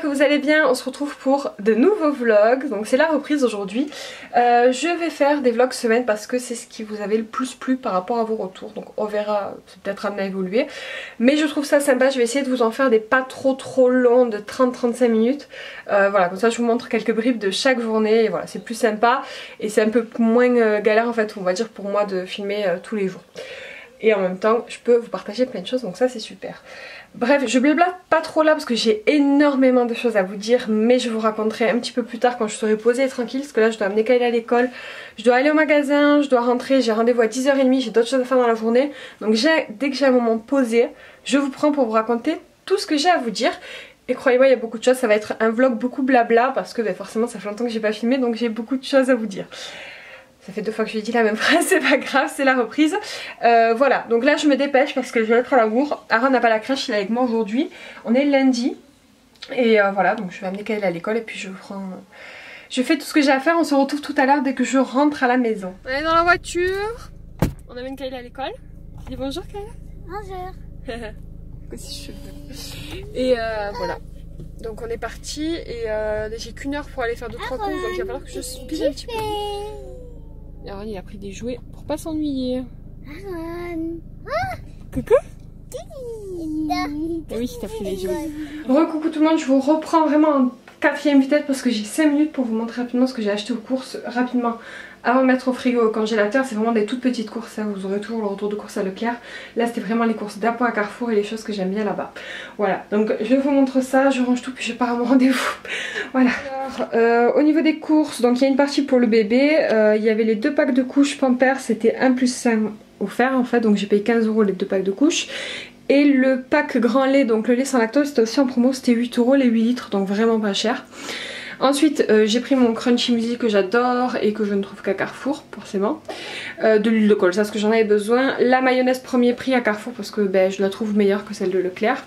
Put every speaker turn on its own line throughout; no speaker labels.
que vous allez bien. On se retrouve pour de nouveaux vlogs, donc c'est la reprise aujourd'hui. Je vais faire des vlogs semaine parce que c'est ce qui vous avait le plus plu par rapport à vos retours, donc on verra, c'est peut-être amené à évoluer. Mais je trouve ça sympa, je vais essayer de vous en faire des pas trop longs de 30-35 minutes. Voilà, comme ça je vous montre quelques bribes de chaque journée et voilà, c'est plus sympa et c'est un peu moins galère en fait, on va dire, pour moi de filmer tous les jours. Et en même temps je peux vous partager plein de choses, donc ça c'est super. Bref, je blablate pas trop là parce que j'ai énormément de choses à vous dire, mais je vous raconterai un petit peu plus tard quand je serai posée et tranquille, parce que là je dois amener Kyle à l'école, je dois aller au magasin, je dois rentrer, j'ai rendez-vous à 10h30, j'ai d'autres choses à faire dans la journée. Donc dès que j'ai un moment posé, je vous prends pour vous raconter tout ce que j'ai à vous dire. Et croyez-moi, il y a beaucoup de choses, ça va être un vlog beaucoup blabla parce que forcément ça fait longtemps que j'ai pas filmé, donc j'ai beaucoup de choses à vous dire. Ça fait 2 fois que je lui ai dit la même phrase, c'est pas grave, c'est la reprise. Voilà, donc là je me dépêche parce que je vais être à la bourre. Aaron n'a pas la crèche, il est avec moi aujourd'hui. On est lundi. Et voilà, donc je vais amener Kyle à l'école et puis je fais tout ce que j'ai à faire. On se retrouve tout à l'heure dès que je rentre à la maison. On est dans la voiture. On amène Kyle à l'école. Dis bonjour Kyle.
Bonjour.
Et voilà. Donc on est parti et j'ai qu'une heure pour aller faire 2-3 courses, donc il va falloir que je speed un petit peu. Et Aaron il a pris des jouets pour pas s'ennuyer. Coucou. Ah oui, t'as pris les jouets. Coucou tout le monde, je vous reprends vraiment en 4ème vitesse parce que j'ai 5 minutes pour vous montrer rapidement ce que j'ai acheté aux courses rapidement. Avant de mettre au frigo au congélateur, c'est vraiment des toutes petites courses, hein. Vous aurez toujours le retour de courses à Leclerc. Là c'était vraiment les courses d'appoint à Carrefour et les choses que j'aime bien là-bas. Voilà, donc je vous montre ça, je range tout puis je pars à mon rendez-vous. Voilà. Alors, au niveau des courses, donc il y a une partie pour le bébé, il y avait les 2 packs de couches Pampers, c'était 1 + 5 offert en fait, donc j'ai payé 15 € les 2 packs de couches. Et le pack grand lait, donc le lait sans lactose, c'était aussi en promo, c'était 8 € les 8 litres, donc vraiment pas cher. Ensuite j'ai pris mon Crunchy Muesli que j'adore et que je ne trouve qu'à Carrefour forcément. De l'huile de colza, parce que j'en avais besoin. La mayonnaise premier prix à Carrefour parce que je la trouve meilleure que celle de Leclerc.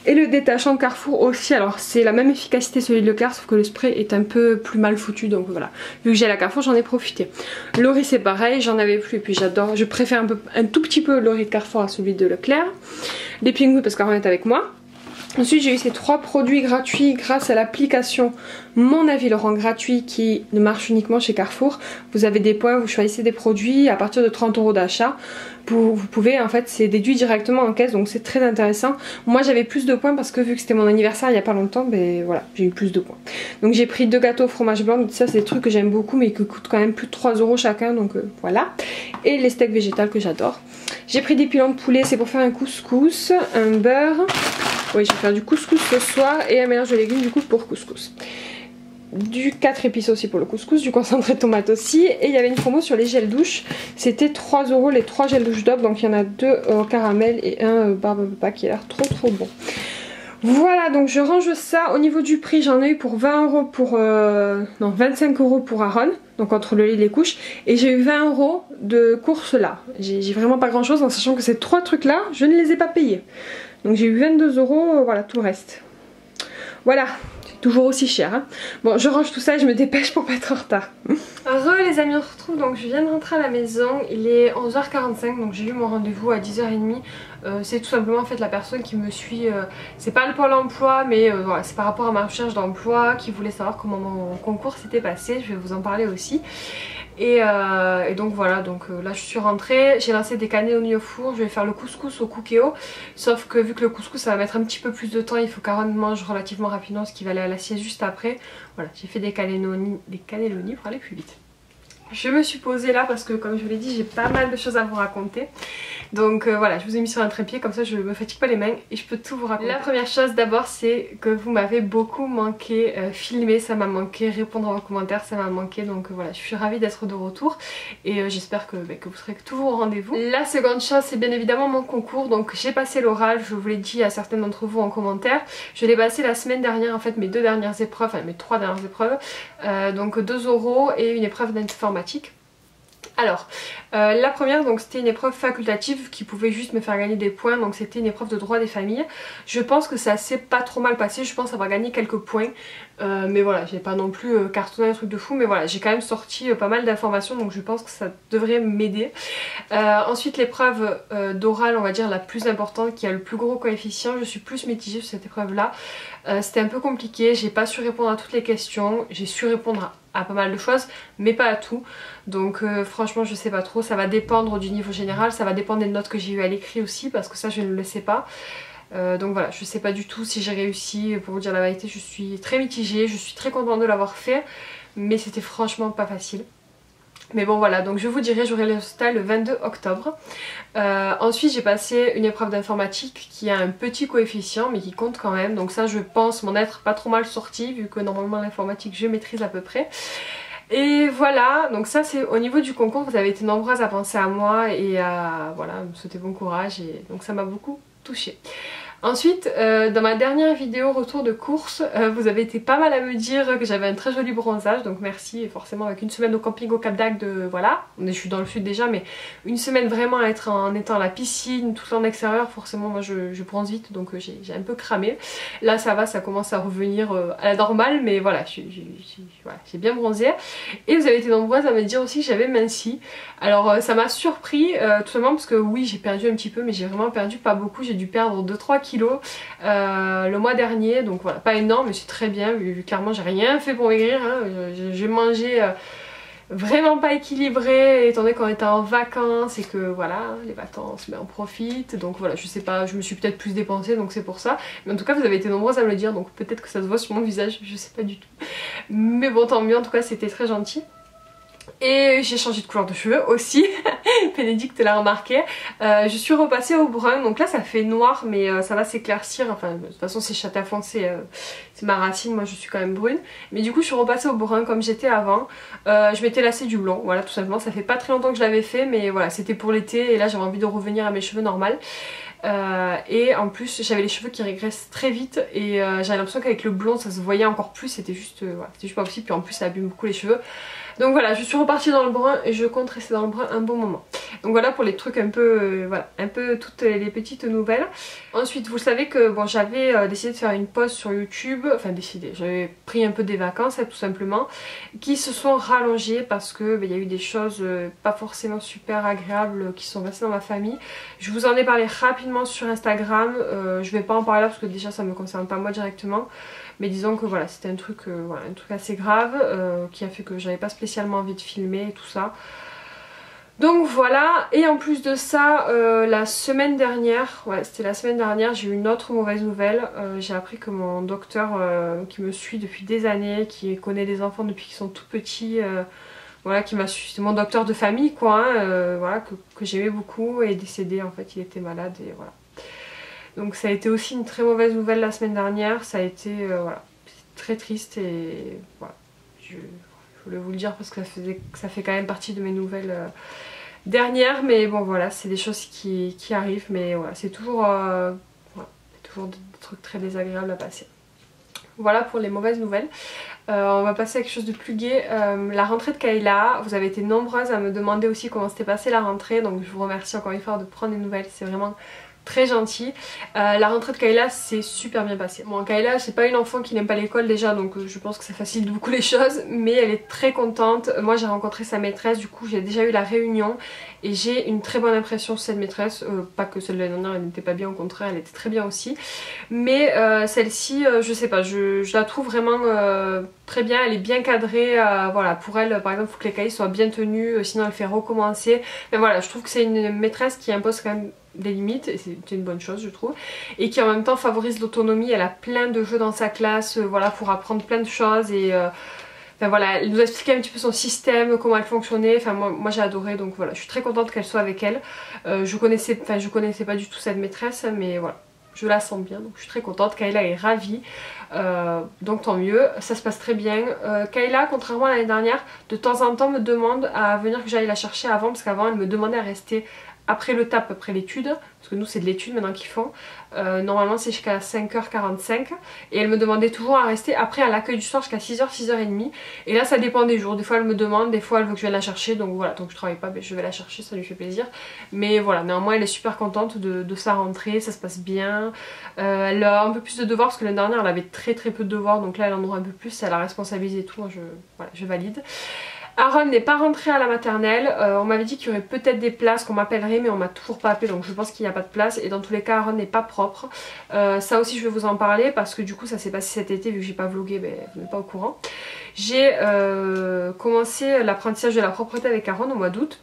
Et le détachant de Carrefour aussi, alors c'est la même efficacité celui de Leclerc sauf que le spray est un peu plus mal foutu, donc voilà. Vu que j'ai la Carrefour j'en ai profité. Le riz c'est pareil, j'en avais plus et puis j'adore, je préfère un tout petit peu le riz de Carrefour à celui de Leclerc. Les pingouins parce qu'Aaron est avec moi. Ensuite j'ai eu ces 3 produits gratuits grâce à l'application Mon Avis le rend gratuit qui marche uniquement chez Carrefour. Vous avez des points, vous choisissez des produits à partir de 30 € d'achat. Vous pouvez en fait, c'est déduit directement en caisse, donc c'est très intéressant. Moi j'avais plus de points parce que vu que c'était mon anniversaire il n'y a pas longtemps, voilà, j'ai eu plus de points. Donc j'ai pris 2 gâteaux au fromage blanc, ça c'est des trucs que j'aime beaucoup mais qui coûtent quand même plus de 3 € chacun, donc voilà. Et les steaks végétales que j'adore. J'ai pris des pilons de poulet, c'est pour faire un couscous, un beurre. Oui, je vais faire du couscous ce soir et un mélange de légumes du coup pour couscous. Du 4 épices aussi pour le couscous, du concentré de tomate aussi. Et il y avait une promo sur les gels douche. C'était 3 € les 3 gels douche d'Aube. Donc il y en a 2 au caramel et un barbe papa qui a l'air trop bon. Voilà, donc je range ça. Au niveau du prix, j'en ai eu pour 20 € pour... non, 25 € pour Aaron. Donc entre le lit et les couches. Et j'ai eu 20 € de courses là. J'ai vraiment pas grand chose en sachant que ces 3 trucs là, je ne les ai pas payés. Donc j'ai eu 22 €, voilà tout le reste. Voilà, c'est toujours aussi cher. Hein. Bon, je range tout ça et je me dépêche pour pas être en retard. Les amis, on se retrouve, donc je viens de rentrer à la maison, il est 11h45, donc j'ai eu mon rendez-vous à 10h30. C'est tout simplement en fait la personne qui me suit, c'est pas le Pôle emploi mais voilà, c'est par rapport à ma recherche d'emploi, qui voulait savoir comment mon concours s'était passé, je vais vous en parler aussi. Et donc voilà, donc là je suis rentrée, j'ai lancé des cannellonis au four, je vais faire le couscous au Cookéo. Sauf que vu que le couscous ça va mettre un petit peu plus de temps, il faut qu'Aaron mange relativement rapidement ce qui va aller à la sieste juste après. Voilà, j'ai fait des cannellonis pour aller plus vite. Je me suis posée là parce que comme je vous l'ai dit j'ai pas mal de choses à vous raconter. Donc voilà, je vous ai mis sur un trépied comme ça je me fatigue pas les mains et je peux tout vous raconter. La première chose d'abord c'est que vous m'avez beaucoup manqué filmer, ça m'a manqué répondre à vos commentaires, ça m'a manqué. Donc voilà, je suis ravie d'être de retour et j'espère que vous serez toujours au rendez-vous. La seconde chose c'est bien évidemment mon concours. Donc j'ai passé l'oral, je vous l'ai dit à certaines d'entre vous en commentaire. Je l'ai passé la semaine dernière en fait, mes 2 dernières épreuves, enfin mes 3 dernières épreuves. Donc 2 € et une épreuve d'informatique. Alors, la première donc c'était une épreuve facultative qui pouvait juste me faire gagner des points, donc c'était une épreuve de droit des familles. Je pense que ça s'est pas trop mal passé, je pense avoir gagné quelques points. Mais voilà, j'ai pas non plus cartonné un truc de fou, mais voilà, j'ai quand même sorti pas mal d'informations, donc je pense que ça devrait m'aider. Ensuite, l'épreuve d'oral, on va dire la plus importante, qui a le plus gros coefficient, je suis plus mitigée sur cette épreuve là. C'était un peu compliqué, j'ai pas su répondre à toutes les questions, j'ai su répondre à pas mal de choses, mais pas à tout. Donc franchement je sais pas trop, ça va dépendre du niveau général, ça va dépendre des notes que j'ai eues à l'écrit aussi, parce que ça je ne le sais pas. Donc voilà, je sais pas du tout si j'ai réussi. Pour vous dire la vérité, je suis très mitigée, je suis très contente de l'avoir fait, mais c'était franchement pas facile. Mais bon voilà, donc je vous dirai, j'aurai le résultat le 22 octobre. Ensuite j'ai passé une épreuve d'informatique qui a un petit coefficient mais qui compte quand même. Donc ça je pense m'en être pas trop mal sortie vu que normalement l'informatique je maîtrise à peu près. Et voilà, donc ça c'est au niveau du concours, vous avez été nombreuses à penser à moi et à voilà, me souhaiter bon courage, et donc ça m'a beaucoup touchée. Ensuite, dans ma dernière vidéo retour de course, vous avez été pas mal à me dire que j'avais un très joli bronzage, donc merci. Et forcément avec une semaine au camping au Cap d'Agde, voilà, je suis dans le sud déjà, mais une semaine vraiment à être en étant à la piscine, tout le temps en extérieur, forcément moi je bronze vite, donc j'ai un peu cramé. Là ça va, ça commence à revenir à la normale, mais voilà, j'ai bien bronzé. Et vous avez été nombreuses à me dire aussi que j'avais minci. Alors ça m'a surpris, tout simplement parce que oui j'ai perdu un petit peu, mais j'ai vraiment perdu pas beaucoup, j'ai dû perdre 2-3 kilos le mois dernier, donc voilà, pas énorme mais c'est très bien vu clairement j'ai rien fait pour maigrir, hein. J'ai mangé vraiment pas équilibré étant donné qu'on était en vacances et que voilà, les vacances, mais on profite, donc voilà, je sais pas, je me suis peut-être plus dépensée donc c'est pour ça, mais en tout cas vous avez été nombreuses à me le dire, donc peut-être que ça se voit sur mon visage, je sais pas du tout, mais bon tant mieux, en tout cas c'était très gentil. Et j'ai changé de couleur de cheveux aussi, Bénédicte l'a remarqué. Je suis repassée au brun, donc là ça fait noir mais ça va s'éclaircir, enfin de toute façon c'est châtain foncé, c'est ma racine, moi je suis quand même brune. Mais du coup je suis repassée au brun comme j'étais avant. Je m'étais lassée du blond, voilà tout simplement, ça fait pas très longtemps que je l'avais fait mais voilà c'était pour l'été et là j'avais envie de revenir à mes cheveux normaux. Et en plus j'avais les cheveux qui régressent très vite et j'avais l'impression qu'avec le blond ça se voyait encore plus, c'était juste, voilà, c'était juste pas possible, puis en plus ça abîme beaucoup les cheveux. Donc voilà, je suis repartie dans le brun et je compte rester dans le brun un bon moment. Donc voilà pour les trucs un peu, voilà, un peu toutes les petites nouvelles. Ensuite vous savez que bon j'avais décidé de faire une pause sur YouTube, enfin décidé, j'avais pris un peu des vacances tout simplement, qui se sont rallongées parce que il y a eu des choses pas forcément super agréables qui sont passées dans ma famille. Je vous en ai parlé rapidement sur Instagram, je vais pas en parler là parce que déjà ça me concerne pas moi directement. Mais disons que voilà, c'était un truc assez grave qui a fait que j'avais pas spécialement envie de filmer et tout ça. Donc voilà, et en plus de ça, la semaine dernière, ouais c'était la semaine dernière, j'ai eu une autre mauvaise nouvelle. J'ai appris que mon docteur qui me suit depuis des années, qui connaît les enfants depuis qu'ils sont tout petits, voilà, qui m'a suivi, c'est mon docteur de famille quoi, hein, voilà, que j'aimais beaucoup, est décédé en fait, il était malade et voilà. Donc ça a été aussi une très mauvaise nouvelle la semaine dernière, ça a été voilà, très triste et voilà, je voulais vous le dire parce que ça fait quand même partie de mes nouvelles dernières, mais bon voilà, c'est des choses qui arrivent, mais voilà, c'est toujours, voilà, toujours des trucs très désagréables à passer. Voilà pour les mauvaises nouvelles. On va passer à quelque chose de plus gai, la rentrée de Kayla. Vous avez été nombreuses à me demander aussi comment s'était passée la rentrée, donc je vous remercie encore une fois de prendre des nouvelles, c'est vraiment très gentil. La rentrée de Kayla s'est super bien passée. Bon, Kayla c'est pas une enfant qui n'aime pas l'école déjà, donc je pense que ça facilite beaucoup les choses, mais elle est très contente. Moi j'ai rencontré sa maîtresse, du coup j'ai déjà eu la réunion et j'ai une très bonne impression sur cette maîtresse, pas que celle de l'année dernière elle n'était pas bien, au contraire elle était très bien aussi, mais celle-ci je sais pas, je la trouve vraiment très bien, elle est bien cadrée, voilà, pour elle par exemple il faut que les cahiers soient bien tenus, sinon elle fait recommencer, mais voilà, je trouve que c'est une maîtresse qui impose quand même des limites, et c'est une bonne chose je trouve, et qui en même temps favorise l'autonomie. Elle a plein de jeux dans sa classe, voilà, pour apprendre plein de choses, et enfin voilà, elle nous a expliqué un petit peu son système, comment elle fonctionnait, enfin moi j'ai adoré, donc voilà, je suis très contente qu'elle soit avec elle. Je connaissais pas du tout cette maîtresse, mais voilà, je la sens bien, donc je suis très contente. Kayla est ravie, donc tant mieux, ça se passe très bien. Kayla, contrairement à l'année dernière, de temps en temps me demande à venir que j'aille la chercher avant, parce qu'avant elle me demandait à rester après le TAP, après l'étude, parce que nous c'est de l'étude maintenant qu'ils font. Normalement c'est jusqu'à 5h45 et elle me demandait toujours à rester après à l'accueil du soir jusqu'à 6h, 6h30. Et là ça dépend des jours, des fois elle me demande, des fois elle veut que je vienne la chercher, donc voilà, tant que je travaille pas, ben, je vais la chercher, ça lui fait plaisir. Mais voilà, néanmoins elle est super contente de sa rentrée, ça se passe bien. Elle a un peu plus de devoirs parce que l'année dernière elle avait très peu de devoirs, donc là elle en aura un peu plus, elle a responsabilisé et tout, voilà, je valide. Aaron n'est pas rentré à la maternelle, on m'avait dit qu'il y aurait peut-être des places, qu'on m'appellerait, mais on m'a toujours pas appelé, donc je pense qu'il n'y a pas de place. Et dans tous les cas Aaron n'est pas propre, ça aussi je vais vous en parler parce que du coup ça s'est passé cet été, vu que j'ai pas vlogué, ben, vous n'êtes pas au courant. J'ai commencé l'apprentissage de la propreté avec Aaron au mois d'août,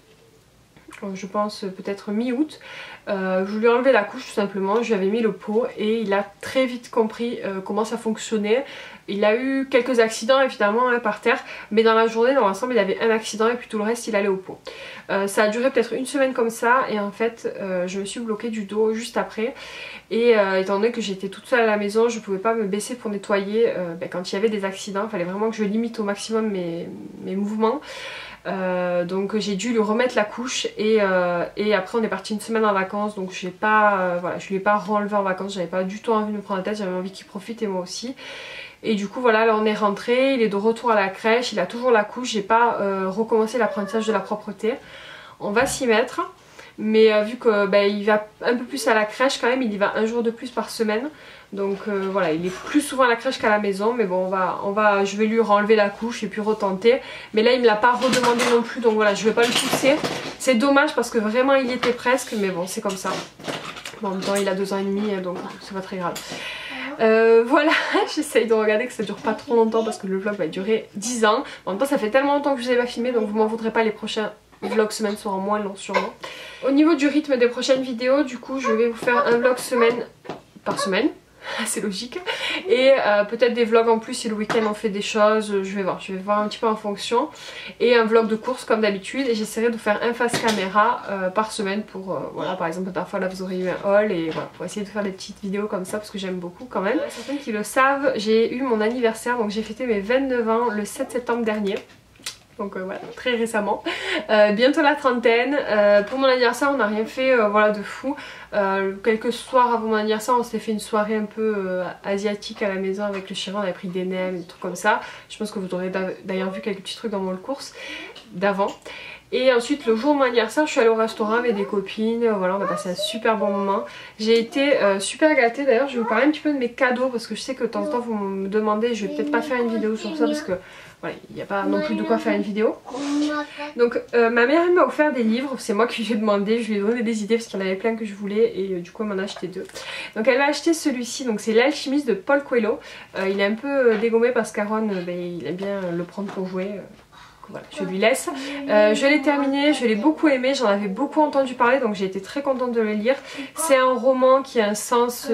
je pense peut-être mi-août. Je lui ai enlevé la couche tout simplement, je lui avais mis le pot et il a très vite compris comment ça fonctionnait. Il a eu quelques accidents évidemment hein, par terre, mais dans la journée dans l'ensemble il avait un accident et puis tout le reste il allait au pot. Ça a duré peut-être une semaine comme ça et en fait je me suis bloquée du dos juste après. Et étant donné que j'étais toute seule à la maison, je pouvais pas me baisser pour nettoyer quand il y avait des accidents, il fallait vraiment que je limite au maximum mes mouvements. Donc j'ai dû lui remettre la couche et après on est parti une semaine en vacances, donc je lui ai pas renlevé en vacances, j'avais pas du tout envie de me prendre la tête, j'avais envie qu'il profite et moi aussi. Et du coup voilà, là on est rentré, il est de retour à la crèche, il a toujours la couche, j'ai pas recommencé l'apprentissage de la propreté. On va s'y mettre, mais vu que il va un peu plus à la crèche quand même, il y va un jour de plus par semaine. Donc voilà, il est plus souvent à la crèche qu'à la maison, mais bon je vais lui renlever la couche et puis retenter. Mais là il me l'a pas redemandé non plus, donc voilà, je vais pas le pousser. C'est dommage parce que vraiment il y était presque, mais bon c'est comme ça. Bon, en même temps il a 2 ans et demi, donc c'est pas très grave. Voilà, j'essaye de regarder que ça dure pas trop longtemps parce que le vlog va durer 10 ans. En même temps ça fait tellement longtemps que je vous ai pas filmé, donc vous m'en voudrez pas, les prochains vlogs semaine seront moins longs sûrement. Au niveau du rythme des prochaines vidéos, du coup je vais vous faire un vlog semaine par semaine. C'est logique, et peut-être des vlogs en plus si le week-end on fait des choses, je vais voir un petit peu en fonction, et un vlog de course comme d'habitude, et j'essaierai de faire un face caméra par semaine pour voilà, par exemple parfois là vous aurez eu un haul, et voilà, pour essayer de faire des petites vidéos comme ça parce que j'aime beaucoup quand même. Certains qui le savent, j'ai eu mon anniversaire, donc j'ai fêté mes 29 ans le 7 septembre dernier. Donc voilà, très récemment. Bientôt la trentaine. Pour mon anniversaire, on n'a rien fait voilà, de fou. Quelques soirs avant mon anniversaire, on s'était fait une soirée un peu asiatique à la maison avec le chéri. On avait pris des nems, des trucs comme ça. Je pense que vous aurez d'ailleurs vu quelques petits trucs dans mon course d'avant. Et ensuite le jour de mon anniversaire, je suis allée au restaurant avec des copines, voilà, on a passé un super bon moment. J'ai été super gâtée, d'ailleurs je vais vous parler un petit peu de mes cadeaux parce que je sais que de temps en temps vous me demandez, je vais peut-être pas faire une vidéo sur ça parce que voilà, il n'y a pas non plus de quoi faire une vidéo. Donc ma mère elle m'a offert des livres, c'est moi qui lui ai demandé, je lui ai donné des idées parce qu'il y en avait plein que je voulais et du coup elle m'en a acheté 2. Donc elle m'a acheté celui-ci, donc c'est L'Alchimiste de Paul Coelho. Il est un peu dégommé parce qu'Aaron il aime bien le prendre pour jouer. Voilà, je lui laisse. Je l'ai terminé, je l'ai beaucoup aimé, j'en avais beaucoup entendu parler donc j'ai été très contente de le lire. C'est un roman qui a un sens,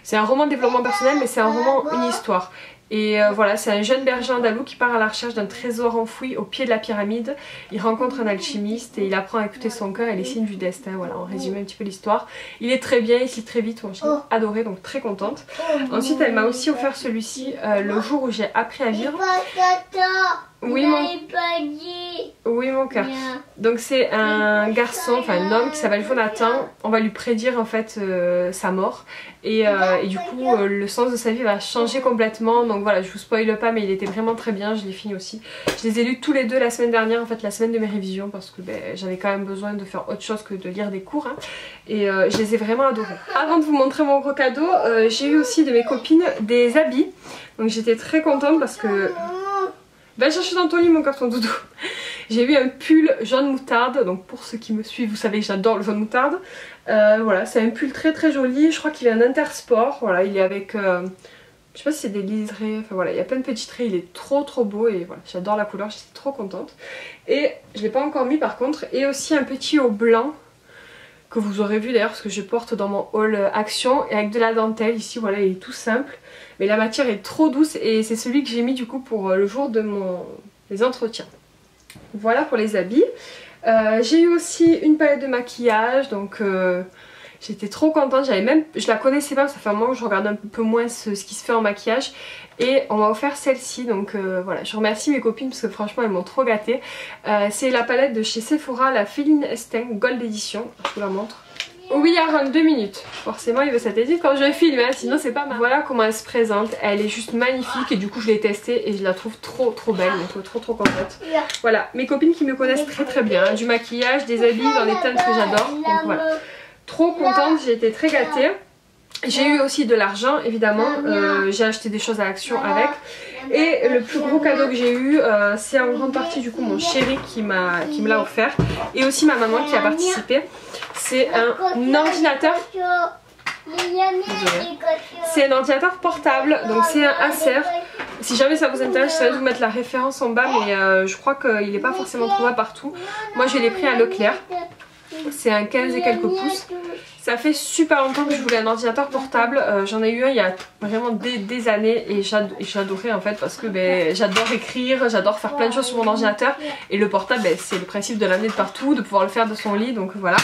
c'est un roman de développement personnel mais c'est un roman, une histoire. Et voilà, c'est un jeune berger andalou qui part à la recherche d'un trésor enfoui au pied de la pyramide. Il rencontre un alchimiste et il apprend à écouter son cœur et les signes du destin. Voilà, on résume un petit peu l'histoire. Il est très bien, il lit très vite, moi j'ai adoré, donc très contente. Ensuite elle m'a aussi offert celui-ci le jour où j'ai appris à vivre. Oui mon cœur. Donc c'est un garçon, enfin un homme qui s'appelle Jonathan. On va lui prédire en fait sa mort et du coup le sens de sa vie va changer complètement. Donc voilà, je vous spoile pas mais il était vraiment très bien, je l'ai fini aussi. Je les ai lus tous les deux la semaine dernière, en fait la semaine de mes révisions parce que j'avais quand même besoin de faire autre chose que de lire des cours hein. Et je les ai vraiment adorés. Avant de vous montrer mon gros cadeau, j'ai eu aussi de mes copines des habits. Donc j'étais très contente parce que... Va chercher dans ton lit mon carton doudou. J'ai eu un pull jaune moutarde, donc pour ceux qui me suivent vous savez que j'adore le jaune moutarde. Voilà, c'est un pull très joli, je crois qu'il est un intersport, voilà, il est avec, je sais pas si c'est des liserés, enfin voilà, il y a plein de petits traits, il est trop beau et voilà, j'adore la couleur, j'étais trop contente. Et je l'ai pas encore mis par contre, et aussi un petit haut blanc que vous aurez vu d'ailleurs parce que je porte dans mon haul Action et avec de la dentelle ici, voilà, il est tout simple. Mais la matière est trop douce et c'est celui que j'ai mis du coup pour le jour de les entretiens. Voilà pour les habits. J'ai eu aussi une palette de maquillage, donc J'étais trop contente, je la connaissais pas, ça fait un moment que je regarde un peu moins ce qui se fait en maquillage. Et on m'a offert celle-ci, donc voilà, je remercie mes copines parce que franchement elles m'ont trop gâtée. C'est la palette de chez Sephora, la Féline Estin Gold Edition, je vous la montre. Oui, around 2 minutes. Forcément il veut cette édite quand je filme, hein, sinon c'est pas mal. Voilà comment elle se présente, elle est juste magnifique et du coup je l'ai testée et je la trouve trop belle, donc trop contente. Voilà, mes copines qui me connaissent très bien, hein, du maquillage, des habits dans des teintes que j'adore, donc voilà. Trop contente, j'ai été très gâtée. J'ai eu aussi de l'argent évidemment, j'ai acheté des choses à Action avec. Et le plus gros cadeau que j'ai eu, c'est en grande partie du coup mon chéri qui me l'a offert. Et aussi ma maman qui a participé. C'est un ordinateur. C'est un ordinateur portable, donc c'est un Acer. Si jamais ça vous intéresse, je vais vous mettre la référence en bas, mais je crois qu'il n'est pas forcément trouvable partout. Moi je l'ai pris à Leclerc. C'est un 15 et quelques pouces. Ça fait super longtemps que je voulais un ordinateur portable. J'en ai eu un il y a vraiment des années et j'adorais en fait parce que j'adore écrire, j'adore faire plein de choses sur mon ordinateur. Et le portable, c'est le principe de l'amener de partout, de pouvoir le faire de son lit, donc voilà.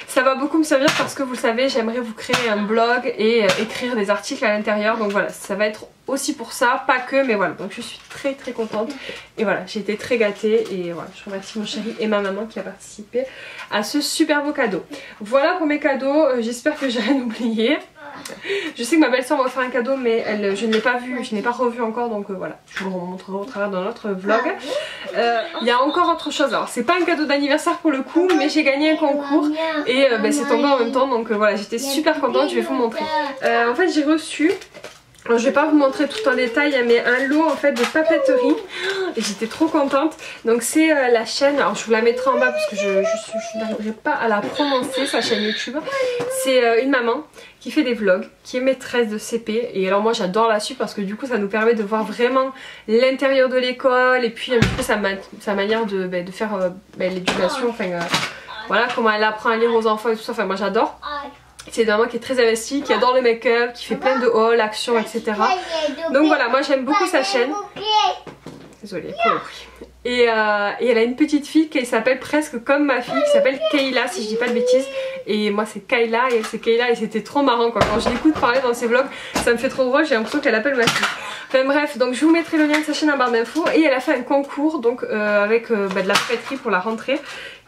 Ça va beaucoup me servir parce que vous le savez, j'aimerais vous créer un blog et écrire des articles à l'intérieur. Donc voilà, ça va être aussi pour ça, pas que, mais voilà. Donc je suis très contente. Et voilà, j'ai été très gâtée. Et voilà, je remercie mon chéri et ma maman qui a participé à ce super beau cadeau. Voilà pour mes cadeaux, j'espère que j'ai rien oublié. Je sais que ma belle-sœur m'a offert un cadeau mais je ne l'ai pas vu, je n'ai pas revu encore, donc voilà, je vous le remontrerai au travers de notre vlog. Il y a encore autre chose, alors c'est pas un cadeau d'anniversaire pour le coup, mais j'ai gagné un concours et c'est tombé en même temps, donc voilà, j'étais super contente, je vais vous montrer. En fait j'ai reçu, alors, je vais pas vous montrer tout en détail, mais un lot en fait de papeterie et j'étais trop contente. Donc c'est la chaîne, alors je vous la mettrai en bas parce que je n'arriverai pas à la prononcer, sa chaîne YouTube. C'est une maman qui fait des vlogs, qui est maîtresse de CP, et alors moi j'adore la suivre parce que du coup ça nous permet de voir vraiment l'intérieur de l'école et puis un petit peu sa manière de faire l'éducation, enfin voilà, comment elle apprend à lire aux enfants et tout ça, enfin moi j'adore. C'est une maman qui est très investie, qui adore le make-up, qui fait plein de hauls, actions, etc. Donc voilà, moi j'aime beaucoup sa chaîne. Désolée pour le bruit. Et elle a une petite fille qui s'appelle presque comme ma fille, qui s'appelle Kayla si je dis pas de bêtises. Et moi c'est Kayla et elle c'est Kayla et c'était trop marrant quoi. Quand je l'écoute parler dans ses vlogs, ça me fait trop drôle, j'ai l'impression qu'elle appelle ma fille. Enfin bref, donc je vous mettrai le lien de sa chaîne en barre d'infos. Et elle a fait un concours donc avec de la papeterie pour la rentrée.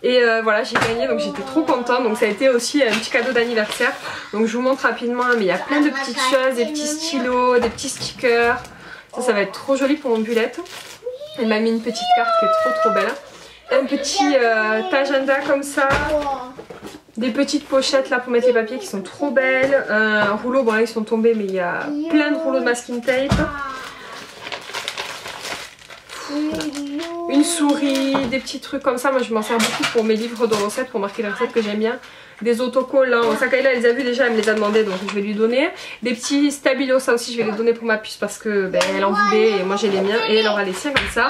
Et voilà, j'ai gagné, donc j'étais trop contente. Donc ça a été aussi un petit cadeau d'anniversaire. Donc je vous montre rapidement, mais il y a plein de petites choses, des petits stylos, des petits stickers. Ça va être trop joli pour mon bullet. Elle m'a mis une petite carte qui est trop belle. Un petit agenda comme ça. Des petites pochettes là pour mettre les papiers qui sont trop belles. Un rouleau, bon là ils sont tombés mais il y a plein de rouleaux de masking tape. Une souris, des petits trucs comme ça. Moi je m'en sers beaucoup pour mes livres de recettes, pour marquer les recettes que j'aime bien. Des autocollants, ça Kayla elle les a vus déjà, elle me les a demandé donc je vais lui donner. Des petits stabilos, ça aussi je vais les donner pour ma puce parce que elle en voulait et moi j'ai les miens et elle aura les siens comme ça.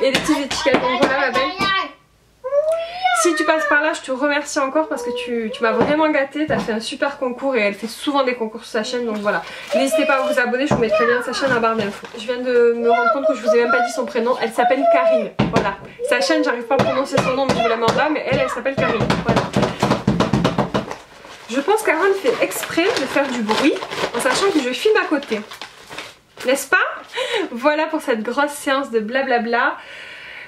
Et des petites étiquettes, donc voilà la belle. Si tu passes par là, je te remercie encore parce que tu m'as vraiment gâtée, tu as fait un super concours et elle fait souvent des concours sur sa chaîne, donc voilà. N'hésitez pas à vous abonner, je vous mettrai bien sa chaîne en barre d'infos. Je viens de me rendre compte que je vous ai même pas dit son prénom, elle s'appelle Karine, voilà. Sa chaîne, j'arrive pas à prononcer son nom mais je vous la mets en bas, mais elle s'appelle Karine, voilà. Je pense qu'Aaron fait exprès de faire du bruit en sachant que je filme à côté. N'est-ce pas? Voilà pour cette grosse séance de blablabla.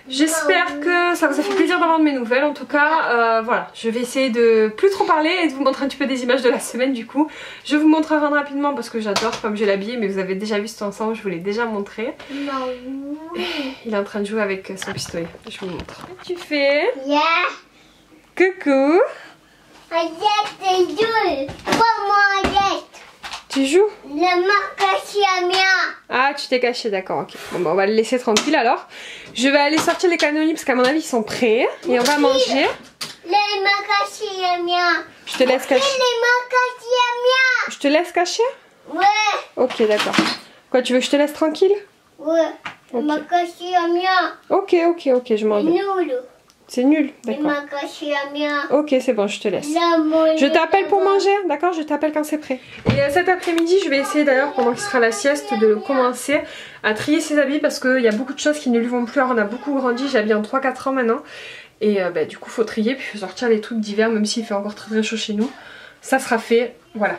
J'espère que ça vous a fait plaisir d'avoir de mes nouvelles. En tout cas, voilà, je vais essayer de plus trop parler et de vous montrer un petit peu des images de la semaine du coup. Je vous montre Aaron rapidement parce que j'adore comme je l'ai habillé, mais vous avez déjà vu cet ensemble, je vous l'ai déjà montré. Il est en train de jouer avec son pistolet. Je vous montre. Tu fais? Coucou. Tu joues? Ah, tu t'es caché, d'accord, ok. Bon bah on va le laisser tranquille alors. Je vais aller sortir les cannellis parce qu'à mon avis ils sont prêts. Et on va manger. Je te laisse cacher. Je te laisse cacher?
Ouais.
Ok, d'accord. Quoi, tu veux que je te laisse tranquille?
Ouais.
Ok, je m'en vais. C'est nul, d'accord. Ok, c'est bon, je te laisse. Je t'appelle pour manger, d'accord? Je t'appelle quand c'est prêt. Et cet après-midi, je vais essayer d'ailleurs, pendant qu'il sera la sieste, de commencer à trier ses habits parce qu'il y a beaucoup de choses qui ne lui vont plus. Alors, on a beaucoup grandi, j'habille en 3-4 ans maintenant. Et du coup, faut trier, puis faut sortir les trucs d'hiver, même s'il fait encore très chaud chez nous. ça sera fait, voilà.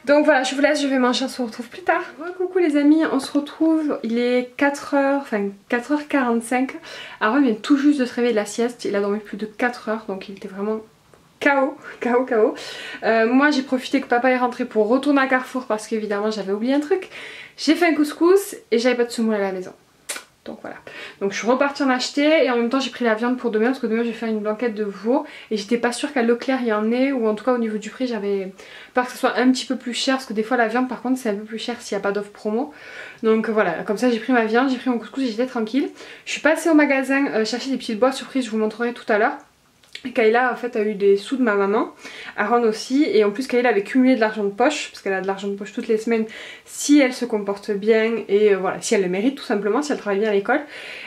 Donc voilà, je vous laisse, je vais manger, on se retrouve plus tard. Coucou les amis, on se retrouve, il est 4h, enfin 4h45. Aaron vient tout juste de se réveiller de la sieste, il a dormi plus de 4 heures, donc il était vraiment KO. Moi j'ai profité que papa est rentré pour retourner à Carrefour parce qu'évidemment j'avais oublié un truc. J'ai fait un couscous et j'avais pas de semoule à la maison. Donc voilà, donc je suis repartie en acheter et en même temps j'ai pris la viande pour demain parce que demain je vais faire une blanquette de veau et j'étais pas sûre qu'à Leclerc il y en ait, ou en tout cas au niveau du prix j'avais peur que ce soit un petit peu plus cher parce que des fois la viande par contre c'est un peu plus cher s'il n'y a pas d'offre promo. Donc voilà, comme ça j'ai pris ma viande, j'ai pris mon couscous et j'étais tranquille. Je suis passée au magasin chercher des petites boîtes surprises, je vous montrerai tout à l'heure. Kayla en fait a eu des sous de ma maman, Aaron aussi, et en plus Kayla avait cumulé de l'argent de poche parce qu'elle a de l'argent de poche toutes les semaines si elle se comporte bien et voilà, si elle le mérite tout simplement, si elle travaille bien à l'école.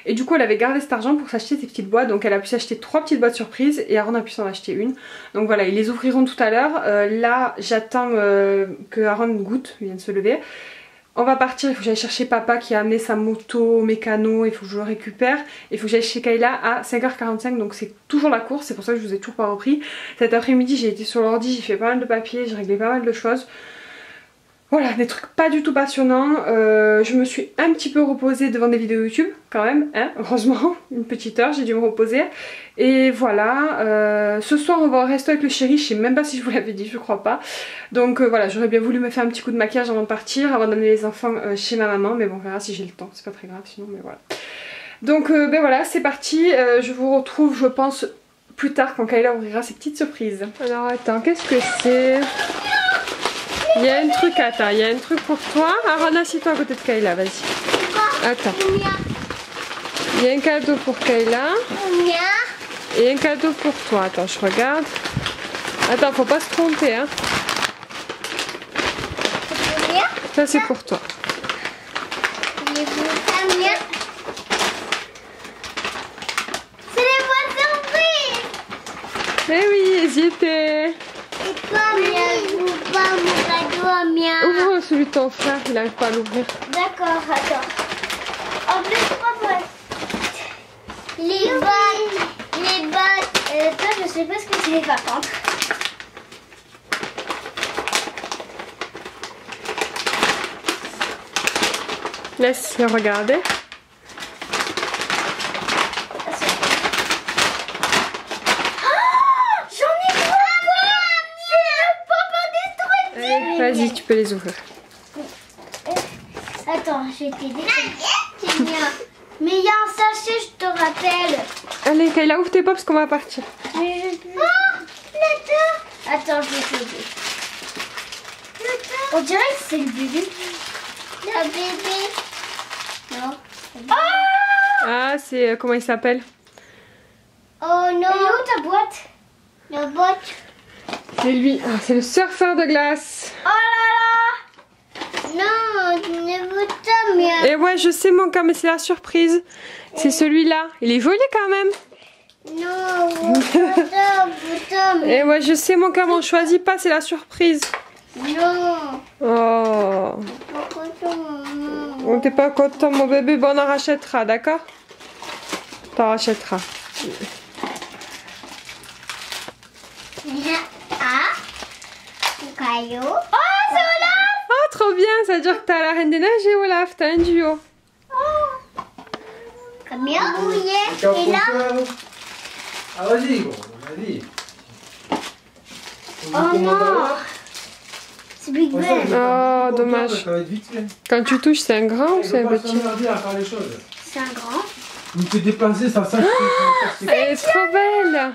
Et du coup elle avait gardé cet argent pour s'acheter ces petites boîtes, donc elle a pu s'acheter 3 petites boîtes surprises et Aaron a pu s'en acheter une. Donc voilà, ils les ouvriront tout à l'heure. Là j'attends que Aaron goûte, il vient de se lever. On va partir, il faut que j'aille chercher papa qui a amené sa moto au mécano, il faut que je le récupère. Il faut que j'aille chez Kayla à 5h45, donc c'est toujours la course, c'est pour ça que je vous ai toujours pas repris. Cet après-midi j'ai été sur l'ordi, j'ai fait pas mal de papiers, j'ai réglé pas mal de choses. Voilà, des trucs pas du tout passionnants. Je me suis un petit peu reposée devant des vidéos YouTube quand même, hein, heureusement, une petite heure, j'ai dû me reposer. Et voilà, ce soir on va au resto avec le chéri, je sais même pas si je vous l'avais dit, je crois pas. Donc voilà, j'aurais bien voulu me faire un petit coup de maquillage avant de partir, avant d'amener les enfants chez ma maman, mais bon, on verra si j'ai le temps, c'est pas très grave sinon, mais voilà. Donc ben voilà, c'est parti, je vous retrouve je pense plus tard quand Kayla ouvrira ses petites surprises. Alors attends, qu'est-ce que c'est? Il y a un truc, attends, il y a un truc pour toi. Aaron, assis-toi à côté de Kayla, vas-y. Attends. Il y a un cadeau pour Kayla. Et un cadeau pour toi. Attends, je regarde. Attends, faut pas se tromper, hein. Ça, c'est pour toi.
C'est les boîtes surprises.
Eh oui, ils y étaient. Ouvre celui de ton frère, il n'arrive pas à l'ouvrir.
D'accord, attends. En plus, 3 boîtes. Les boîtes. Toi, je sais pas ce que c'est par contre.
Laisse regarder. Vas-y, tu peux les ouvrir.
Attends, je vais t'aider. Mais il y a un sachet, je te rappelle.
Allez, Kayla, ouvre tes pops qu'on va partir.
Attends, je vais t'aider. On dirait que c'est le bébé. Le bébé. Non.
Ah, c'est... comment il s'appelle?
Oh non. Et où ta boîte? La boîte.
C'est lui. Ah, c'est le surfeur de glace.
Oh là là. Non, je ne veux pas mieux.
Et ouais, je sais mon cas, mais c'est la surprise. C'est celui-là. Il est joli quand même.
Non, putain.
Et ouais, je sais mon cas, mais on choisit pas, c'est la surprise.
Non.
Oh. On t'es pas content, mon bébé. Bon, on en rachètera, d'accord? T'en rachèteras.
Ah, caillou. Oh, c'est Olaf.
Oh, trop bien. Ça veut dire que t'as la Reine des Neiges et Olaf. T'as un duo.
Oh. Combien mouillé. Et là.
Ah, vas-y, bon, vas-y.
Oh non. C'est Big Ben.
Oh, dommage. Quand tu touches, c'est un grand ou c'est un petit?
C'est un grand.
Vous te déplacez, ça sent.
Elle est trop belle.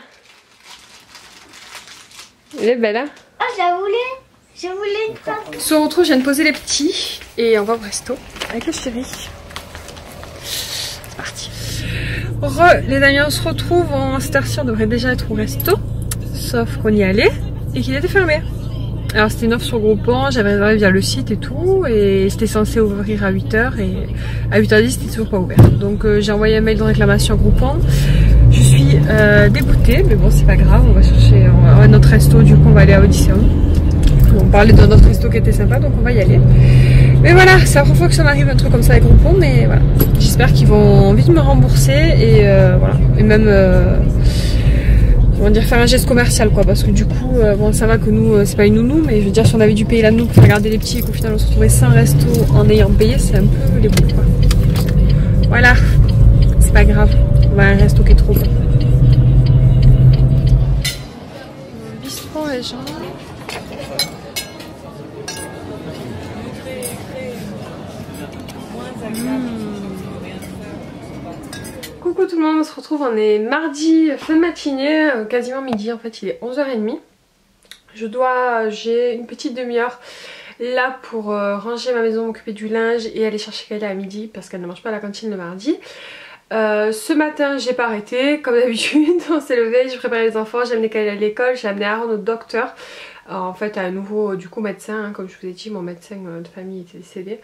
Elle est belle, hein?
Oh, je la voulais. Je voulais une pâte.
On se retrouve, je viens de poser les petits et on va au resto avec le chéri. C'est parti. Les amis, on se retrouve en cette heure-ci, on devrait déjà être au resto. Sauf qu'on y allait et qu'il était fermé. Alors c'était une offre sur Groupon, j'avais réservé via le site et tout, et c'était censé ouvrir à 8h et à 8h10 c'était toujours pas ouvert. Donc j'ai envoyé un mail de réclamation à Groupon. Je suis dégoûtée, mais bon c'est pas grave, on va chercher notre resto, du coup on va aller à Odysseum. On parlait de notre resto qui était sympa, donc on va y aller. Mais voilà, c'est la première fois que ça m'arrive un truc comme ça avec Groupon, mais voilà. J'espère qu'ils vont vite me rembourser et voilà. Et même... on va dire faire un geste commercial quoi, parce que du coup bon ça va que nous c'est pas une nounou, mais je veux dire si on avait dû payer la nounou pour faire garder les petits et qu'au final on se retrouvait sans resto en ayant payé, c'est un peu les boules quoi. Voilà, c'est pas grave, on va à un resto qui est trop bon. Bistrot les gens. Coucou tout le monde, on se retrouve, on est mardi fin de matinée, quasiment midi en fait, il est 11h30. J'ai une petite demi-heure là pour ranger ma maison, m'occuper du linge et aller chercher Kayla à midi parce qu'elle ne mange pas à la cantine le mardi. Ce matin j'ai pas arrêté, comme d'habitude, on s'est levé, j'ai préparé les enfants, j'ai amené Kayla à l'école, j'ai amené Aaron au docteur. En fait à un nouveau du coup médecin, hein, comme je vous ai dit, mon médecin de famille était décédé.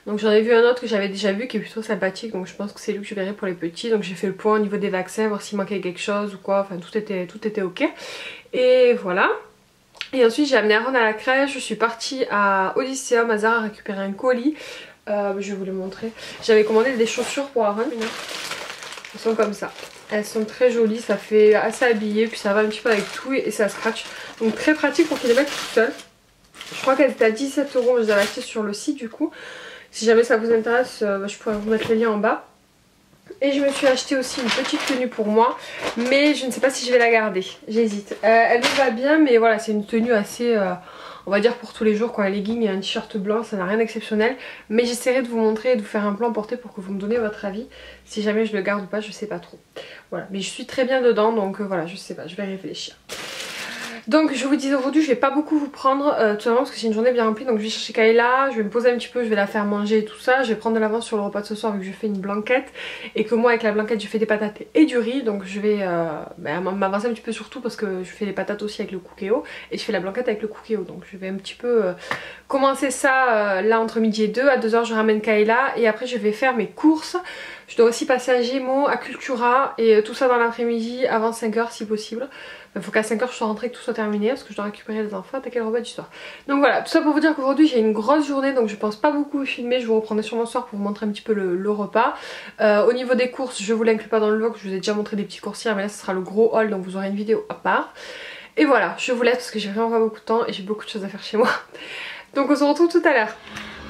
Donc j'en ai vu un autre que j'avais déjà vu qui est plutôt sympathique, donc je pense que c'est lui que je verrai pour les petits. Donc j'ai fait le point au niveau des vaccins, voir s'il manquait quelque chose ou quoi, enfin tout était ok. Et voilà. Et ensuite j'ai amené Aaron à la crèche, je suis partie à Odysseum, à Zara, récupérer un colis. Je vais vous le montrer. J'avais commandé des chaussures pour Aaron. Elles sont comme ça. Elles sont très jolies, ça fait assez habillé, puis ça va un petit peu avec tout et ça scratch. Donc très pratique pour qu'il les mette tout seul. Je crois qu'elles étaient à 17 €, je les avais achetées sur le site du coup. Si jamais ça vous intéresse, je pourrais vous mettre le lien en bas. Et je me suis acheté aussi une petite tenue pour moi, mais je ne sais pas si je vais la garder, j'hésite. Elle me va bien, mais voilà, c'est une tenue assez... on va dire pour tous les jours, quoi, un legging et un t-shirt blanc, ça n'a rien d'exceptionnel. Mais j'essaierai de vous montrer et de vous faire un plan porté pour que vous me donniez votre avis. Si jamais je le garde ou pas, je sais pas trop. Voilà, mais je suis très bien dedans, donc voilà, je sais pas, je vais réfléchir. Donc je vous dis aujourd'hui je vais pas beaucoup vous prendre tout simplement parce que c'est une journée bien remplie, donc je vais chercher Kayla, je vais me poser un petit peu, je vais la faire manger et tout ça, je vais prendre de l'avance sur le repas de ce soir vu que je fais une blanquette et que moi avec la blanquette je fais des patates et du riz, donc je vais m'avancer un petit peu sur tout parce que je fais les patates aussi avec le cookéo et je fais la blanquette avec le cookéo, donc je vais un petit peu commencer ça là entre midi et 2, à 2 h je ramène Kayla et après je vais faire mes courses. Je dois aussi passer à Gémeaux, à Cultura et tout ça dans l'après-midi avant 5 h si possible. Il faut qu'à 5 h je sois rentrée et que tout soit terminé parce que je dois récupérer les enfants, attaquer le repas du soir. Donc voilà, tout ça pour vous dire qu'aujourd'hui j'ai une grosse journée, donc je pense pas beaucoup filmer, je vous reprendrai sûrement ce soir pour vous montrer un petit peu le repas. Au niveau des courses, je vous l'inclus pas dans le vlog, je vous ai déjà montré des petits coursières, mais là ce sera le gros haul, donc vous aurez une vidéo à part. Et voilà, je vous laisse parce que j'ai vraiment pas beaucoup de temps et j'ai beaucoup de choses à faire chez moi. Donc on se retrouve tout à l'heure.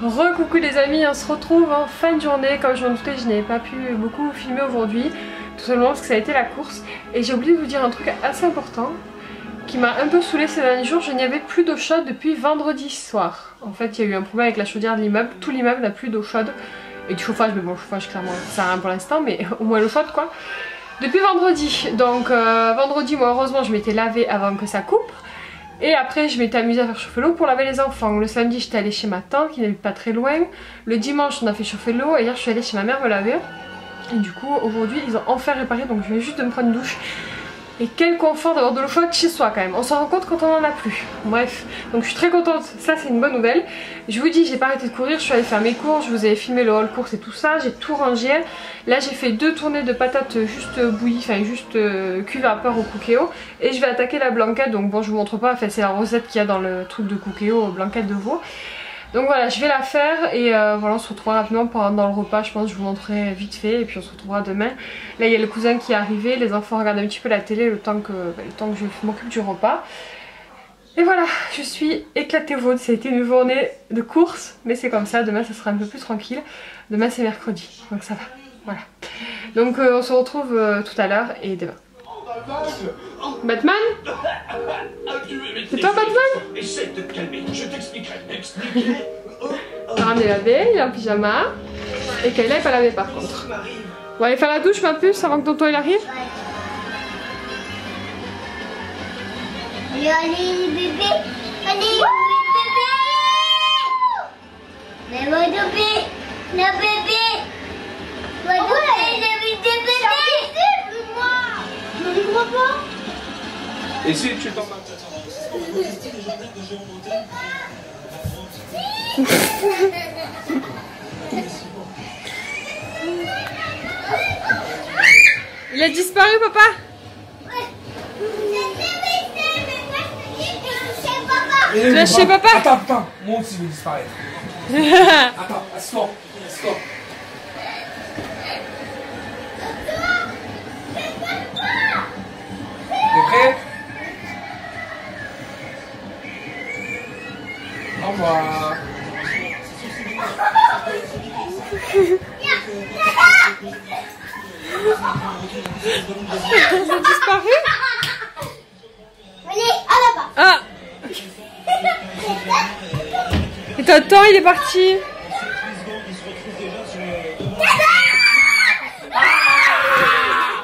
Re-coucou les amis, on se retrouve en fin de journée. Comme je m'en doutais, je n'avais pas pu beaucoup filmer aujourd'hui, tout simplement parce que ça a été la course. Et j'ai oublié de vous dire un truc assez important qui m'a un peu saoulée ces derniers jours. Je n'y avais plus d'eau chaude depuis vendredi soir. En fait il y a eu un problème avec la chaudière de l'immeuble, tout l'immeuble n'a plus d'eau chaude. Et du chauffage, mais bon le chauffage clairement ça sert à rien pour l'instant, mais au moins l'eau chaude quoi. Depuis vendredi, donc vendredi moi heureusement je m'étais lavée avant que ça coupe. Et après je m'étais amusée à faire chauffer l'eau pour laver les enfants. Le samedi j'étais allée chez ma tante qui n'habite pas très loin. Le dimanche on a fait chauffer l'eau et hier je suis allée chez ma mère me laver. Et du coup aujourd'hui ils ont enfin réparé, donc je viens juste de me prendre une douche. Et quel confort d'avoir de l'eau chaude chez soi quand même. On s'en rend compte quand on en a plus. Bref, donc je suis très contente, ça c'est une bonne nouvelle. Je vous dis, j'ai pas arrêté de courir, je suis allée faire mes courses, je vous avais filmé le haul course et tout ça, j'ai tout rangé. Là j'ai fait 2 tournées de patates juste bouillies, enfin juste cuit vapeur au cookéo. Et je vais attaquer la blanquette, donc bon je vous montre pas, enfin, c'est la recette qu'il y a dans le truc de cookéo, blanquette de veau. Donc voilà, je vais la faire et voilà, on se retrouvera rapidement dans le repas, je pense, je vous montrerai vite fait et puis on se retrouvera demain. Là il y a le cousin qui est arrivé, les enfants regardent un petit peu la télé le temps que je m'occupe du repas. Et voilà, je suis éclatée au ventre, ça a été une journée de course, mais c'est comme ça, demain ça sera un peu plus tranquille. Demain c'est mercredi, donc ça va, voilà. Donc on se retrouve tout à l'heure et demain. Batman? C'est toi Batman?
Essaie de te calmer, je t'expliquerai.
Aaron est lavé, il est en pyjama. Et Kayla n'est pas lavée par contre. On va aller faire la douche ma puce avant que tonton il arrive.
Allez bébé, allez bébé. Mais mon bébé, le bébé. Mon bébé, le bébé. Je ne crois pas.
Et si tu t'en vas?
Il a disparu papa? Tu vas chez papa?
Attends, monte s'il veut disparaître. Attends, assis-toi. T'es prêt?
disparu?
Allez, à là-bas.
Ah! Et Tonton, il est parti.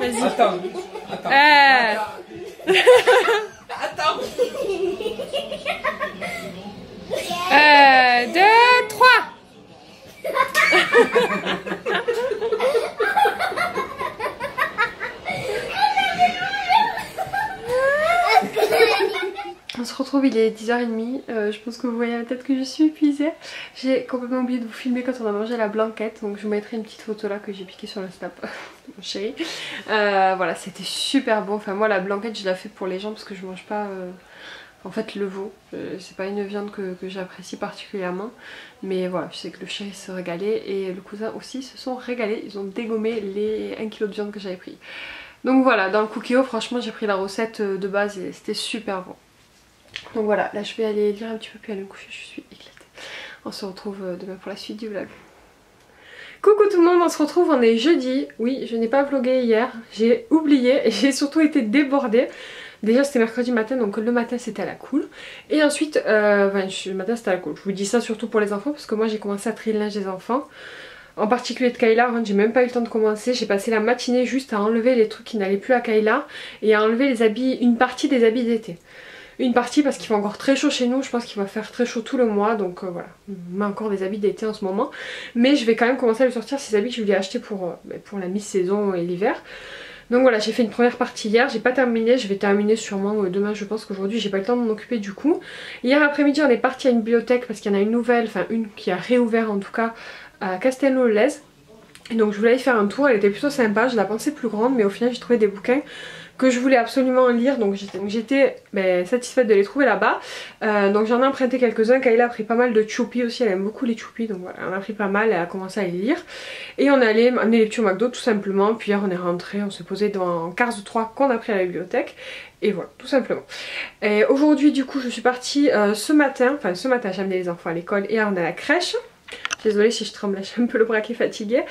Vas-y.
Attends. Attends.
1, 2, 3. On se retrouve, il est 10h30, je pense que vous voyez la tête que je suis épuisée. J'ai complètement oublié de vous filmer quand on a mangé la blanquette, donc je vous mettrai une petite photo là que j'ai piquée sur le snap mon chéri. Voilà, c'était super bon, enfin moi la blanquette je la fais pour les gens parce que je mange pas en fait le veau, c'est pas une viande que j'apprécie particulièrement, mais voilà, je sais que le chéri se régalait et le cousin aussi se sont régalés, ils ont dégommé les 1 kg de viande que j'avais pris. Donc voilà, dans le Cookéo franchement j'ai pris la recette de base et c'était super bon. Donc voilà, là je vais aller lire un petit peu puis aller me coucher, je suis éclatée. On se retrouve demain pour la suite du vlog. Coucou tout le monde, on se retrouve, on est jeudi. Oui, je n'ai pas vlogué hier, j'ai oublié et j'ai surtout été débordée. Déjà c'était mercredi matin, donc le matin c'était à la cool. Et ensuite, le matin c'était à la cool. Je vous dis ça surtout pour les enfants parce que moi j'ai commencé à trier le linge des enfants. En particulier de Kayla, hein, j'ai même pas eu le temps de commencer. J'ai passé la matinée juste à enlever les trucs qui n'allaient plus à Kayla et à enlever les habits, une partie des habits d'été. Une partie parce qu'il fait encore très chaud chez nous, je pense qu'il va faire très chaud tout le mois, donc voilà, on met encore des habits d'été en ce moment. Mais je vais quand même commencer à lui sortir ces habits que je lui ai achetés pour la mi-saison et l'hiver. Donc voilà, j'ai fait une première partie hier, j'ai pas terminé, je vais terminer sûrement demain, je pense qu'aujourd'hui j'ai pas le temps de m'en occuper du coup. Hier après-midi on est parti à une bibliothèque parce qu'il y en a une nouvelle, enfin une qui a réouvert en tout cas à Castelnau-le-Lez. Et donc je voulais aller faire un tour, elle était plutôt sympa, je la pensais plus grande mais au final j'ai trouvé des bouquins que je voulais absolument lire, donc j'étais satisfaite de les trouver là-bas. Donc j'en ai emprunté quelques-uns. Kayla a pris pas mal de Choupi aussi, elle aime beaucoup les Choupi, donc voilà, elle en a pris pas mal, elle a commencé à les lire. Et on allait amener les petits au McDo tout simplement, puis hier on est rentré, on s'est posé devant Cars 3 qu'on a pris à la bibliothèque. Et voilà, tout simplement. Et aujourd'hui du coup je suis partie ce matin j'ai amené les enfants à l'école et on est à la crèche. Désolée si je tremble, j'ai un peu le bras qui est fatigué.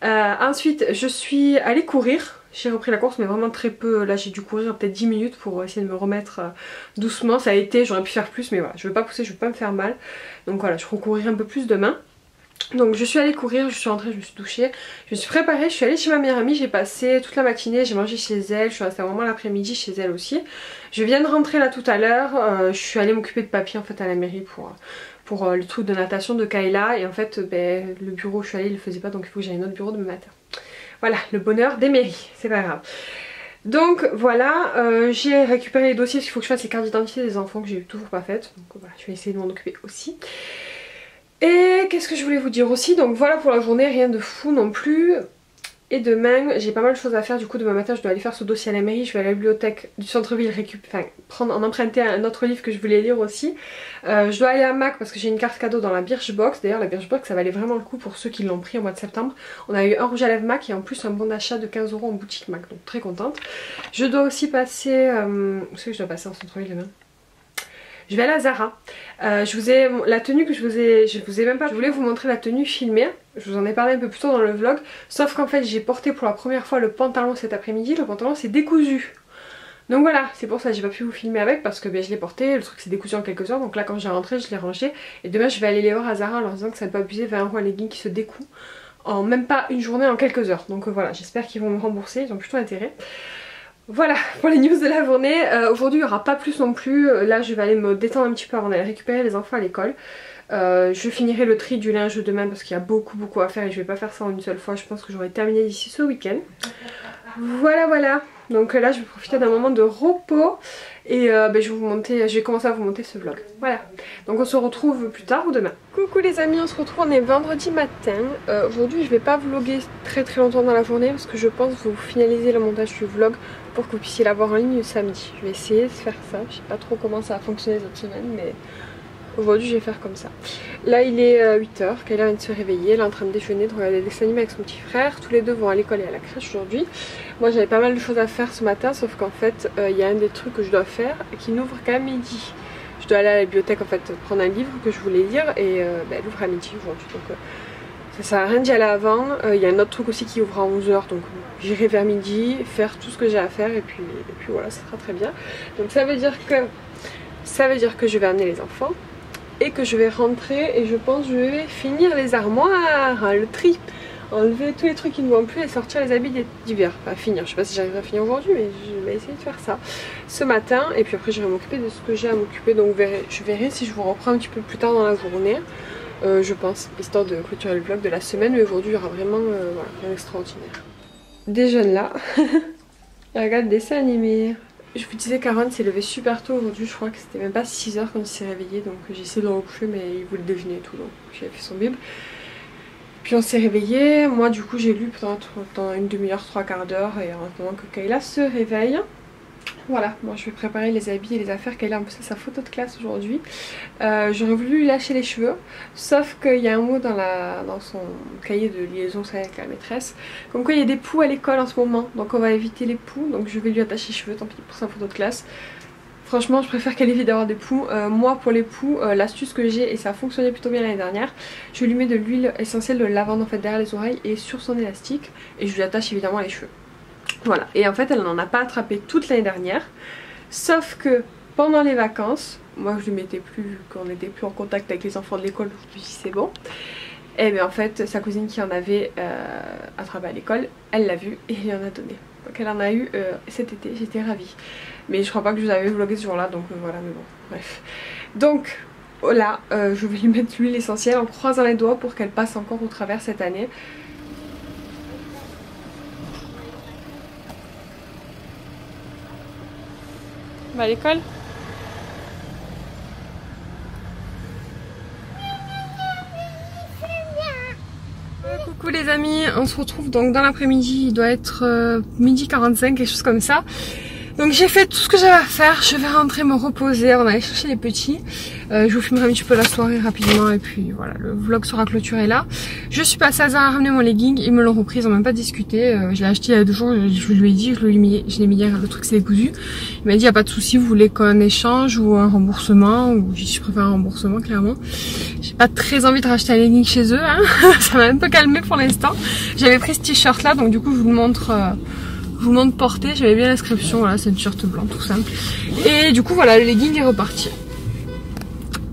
Ensuite je suis allée courir. J'ai repris la course mais vraiment très peu, là j'ai dû courir peut-être 10 minutes pour essayer de me remettre doucement, ça a été, j'aurais pu faire plus mais voilà, je veux pas pousser, je veux pas me faire mal. Donc voilà, je recourirai un peu plus demain. Donc je suis allée courir, je suis rentrée, je me suis douchée, je me suis préparée, je suis allée chez ma meilleure amie, j'ai passé toute la matinée, j'ai mangé chez elle, je suis restée vraiment l'après-midi chez elle aussi. Je viens de rentrer là tout à l'heure, je suis allée m'occuper de papier en fait à la mairie pour le truc de natation de Kayla et en fait le bureau où je suis allée il le faisait pas donc il faut que j'aille un autre bureau demain matin. Voilà, le bonheur des mairies, c'est pas grave. Donc voilà, j'ai récupéré les dossiers parce qu'il faut que je fasse les cartes d'identité des enfants que j'ai toujours pas faites. Donc voilà, je vais essayer de m'en occuper aussi. Et qu'est-ce que je voulais vous dire aussi, donc voilà pour la journée, rien de fou non plus. Et demain j'ai pas mal de choses à faire, du coup demain matin je dois aller faire ce dossier à la mairie, je vais à la bibliothèque du centre-ville emprunter un autre livre que je voulais lire aussi. Je dois aller à Mac parce que j'ai une carte cadeau dans la Birchbox, d'ailleurs la Birchbox ça valait vraiment le coup pour ceux qui l'ont pris au mois de septembre. On a eu un rouge à lèvres Mac et en plus un bon d'achat de 15 € en boutique Mac, donc très contente. Je dois aussi passer, où est-ce que je dois passer en centre-ville demain ? Je vais aller à Zara. La tenue que je vous ai même pas, je voulais vous montrer la tenue filmée. Je vous en ai parlé un peu plus tôt dans le vlog. Sauf qu'en fait j'ai porté pour la première fois le pantalon cet après-midi. Le pantalon s'est décousu. Donc voilà, c'est pour ça que j'ai pas pu vous filmer avec parce que je l'ai porté, le truc s'est décousu en quelques heures. Donc là quand j'ai rentré je l'ai rangé. Et demain je vais aller les voir à Zara en leur disant que ça ne peut pas abuser 20 € un legging qui se découd en même pas une journée, en quelques heures. Donc voilà, j'espère qu'ils vont me rembourser, ils ont plutôt intérêt. Voilà pour les news de la journée. Aujourd'hui il n'y aura pas plus non plus. Là je vais aller me détendre un petit peu avant d'aller récupérer les enfants à l'école. Je finirai le tri du linge demain parce qu'il y a beaucoup à faire et je vais pas faire ça en une seule fois. Je pense que j'aurai terminé d'ici ce week-end. Voilà. Donc là je vais profiter d'un moment de repos et je vais commencer à vous monter ce vlog. Voilà, donc on se retrouve plus tard ou demain. Coucou les amis, on se retrouve, on est vendredi matin. Aujourd'hui je vais pas vlogger très longtemps dans la journée parce que je pense vous finaliser le montage du vlog pour que vous puissiez l'avoir en ligne le samedi. Je vais essayer de faire ça, je sais pas trop comment ça a fonctionné cette semaine mais aujourd'hui je vais faire comme ça. Là il est 8 h, Kayla vient de se réveiller, elle est en train de déjeuner, de regarder des dessins animés avec son petit frère. Tous les deux vont à l'école et à la crèche aujourd'hui. Moi j'avais pas mal de choses à faire ce matin, sauf qu'en fait il y a un des trucs que je dois faire qui n'ouvre qu'à midi. Je dois aller à la bibliothèque en fait prendre un livre que je voulais lire et elle ouvre à midi aujourd'hui. Donc ça sert à rien d'y aller avant. Il y a un autre truc aussi qui ouvre à 11h, donc j'irai vers midi, faire tout ce que j'ai à faire et puis voilà, ça sera très bien. Donc ça veut dire que je vais amener les enfants et que je vais rentrer et je pense que je vais finir les armoires, le tri. Enlever tous les trucs qui ne vont plus et sortir les habits d'hiver. Enfin finir, je sais pas si j'arriverai à finir aujourd'hui mais je vais essayer de faire ça ce matin et puis après je vais m'occuper de ce que j'ai à m'occuper, donc je verrai si je vous reprends un petit peu plus tard dans la journée, je pense, histoire de clôturer le vlog de la semaine, mais aujourd'hui il y aura vraiment voilà, rien d'extraordinaire. Déjeune là, regarde dessin animé. Je vous disais qu'Aaron s'est levé super tôt aujourd'hui, je crois que c'était même pas 6h quand il s'est réveillé, donc j'ai essayé de le recoucher mais il voulait deviner et tout, donc j'ai fait son bible. Puis on s'est réveillé, moi du coup j'ai lu pendant une demi-heure, 3/4 d'heure et en attendant que Kayla se réveille. Voilà, moi je vais préparer les habits et les affaires. Kayla en plus c'est sa photo de classe aujourd'hui. J'aurais voulu lui lâcher les cheveux, sauf qu'il y a un mot dans son cahier de liaison avec la maîtresse, comme quoi il y a des poux à l'école en ce moment, donc on va éviter les poux, donc je vais lui attacher les cheveux, tant pis pour sa photo de classe. Franchement je préfère qu'elle évite d'avoir des poux. Moi pour les poux, l'astuce que j'ai, et ça a fonctionné plutôt bien l'année dernière, je lui mets de l'huile essentielle de lavande en fait derrière les oreilles et sur son élastique et je lui attache évidemment les cheveux. Voilà, et en fait elle n'en a pas attrapé toute l'année dernière, sauf que pendant les vacances, moi je lui mettais plus, vu qu'on n'était plus en contact avec les enfants de l'école, je lui dis c'est bon. Et bien en fait sa cousine qui en avait attrapé à l'école, elle l'a vu et elle en a donné. Donc elle en a eu cet été, j'étais ravie. Mais je crois pas que je vous avais vlogué ce jour là, donc voilà, mais bon, bref. Donc là, je vais lui mettre l'huile essentielle en croisant les doigts pour qu'elle passe encore au travers cette année. Va à l'école ? Coucou les amis, on se retrouve donc dans l'après-midi, il doit être midi 45, quelque chose comme ça. Donc j'ai fait tout ce que j'avais à faire, je vais rentrer me reposer avant d'aller chercher les petits. Je vous filmerai un petit peu la soirée rapidement et puis voilà, le vlog sera clôturé là. Je suis passée à Zara ramener mon legging, ils me l'ont repris, ils n'ont même pas discuté. Je l'ai acheté il y a 2 jours, je lui ai dit, je l'ai mis hier, le truc c'est décousu. Il m'a dit il n'y a pas de souci, vous voulez qu'un échange ou un remboursement, ou je préfère un remboursement clairement. J'ai pas très envie de racheter un legging chez eux, hein. Ça m'a un peu calmé pour l'instant. J'avais pris ce t-shirt là, donc du coup je vous le montre. Je vous montre portée, j'avais bien l'inscription, voilà, c'est un t-shirt blanc tout simple. Et du coup voilà, le legging est reparti.